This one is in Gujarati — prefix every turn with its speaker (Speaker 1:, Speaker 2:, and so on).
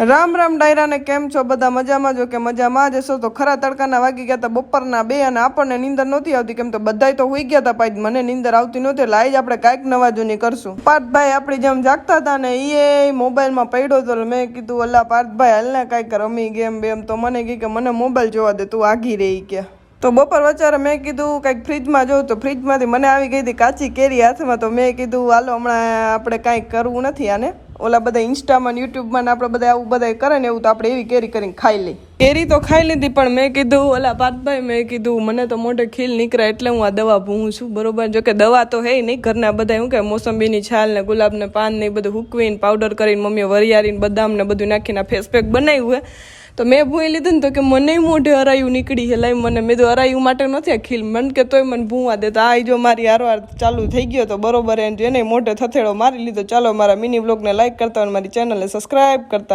Speaker 1: રામ રામ ડાયરા ને કેમ છો બધા મજામાં જો કે મજામાં જ હશો તો ખરા તડકાના વાગી ગયા હતા બપોરના 2 અને આપણને નીંદર નહોતી આવતી કેમ તો બધાય તો હોઈ ગયા હતા પણ મને નીંદર આવતી નહોતી એટલે આજ આપણે કાંઈક નવા જૂની કરશું પાર્થભાઈ આપણી જેમ જાગતા હતા ને એ મોબાઈલમાં પડ્યો હતો મેં કીધું અલ્લા પાર્થભાઈ હાલને કાંઈક રમી ગેમ બેમ તો મને કહે કે મને મોબાઈલ જોવા દે તું આગી રહી કે તો બપોર વચારે મેં કીધું કંઈક ફ્રીજમાં જોઉં તો ફ્રીજમાંથી મને આવી ગઈ હતી કાચી કેરી હાથમાં તો મેં કીધું હાલો હમણાં આપણે કાંઈક કરવું નથી આને ઓલા બધા ઇન્સ્ટામાં યુટ્યુબમાં આપણે બધા આવું બધા કરે ને એવું તો આપણે એવી કેરી કરીને ખાઈ લઈ કેરી તો ખાઈ લીધી પણ મેં કીધું ઓલા પાર્થભાઈ મેં કીધું મને તો મોઢે ખીલ નીકળે એટલે હું આ દવા ભૂવું છું બરોબર જો કે દવા તો હે નહીં ઘરના બધા શું કે મોસંબીની છાલ ને ગુલાબને પાન ને એ બધું હૂકવીને પાવડર કરીને મમ્મીએ વરિયાળીને બદામ ને બધું નાખીને ફેસ પેક બનાવ્યું હોય તો મેં ભૂઈ લીધું ને તો કે મને મોઢે અરાયું નીકળી છે લાઈ મને મેં તો અરાયું માટે નથી આ ખીલ મન કે તોય મને ભૂવા દેતા આ જો મારી હારવાર ચાલુ થઈ ગયો તો બરોબર એને મોઢે થથેડો મારી લીધો ચાલો મારા મિની વ્લોગને લાઈક કરતા અને મારી ચેનલને સબસ્ક્રાઈબ કરતા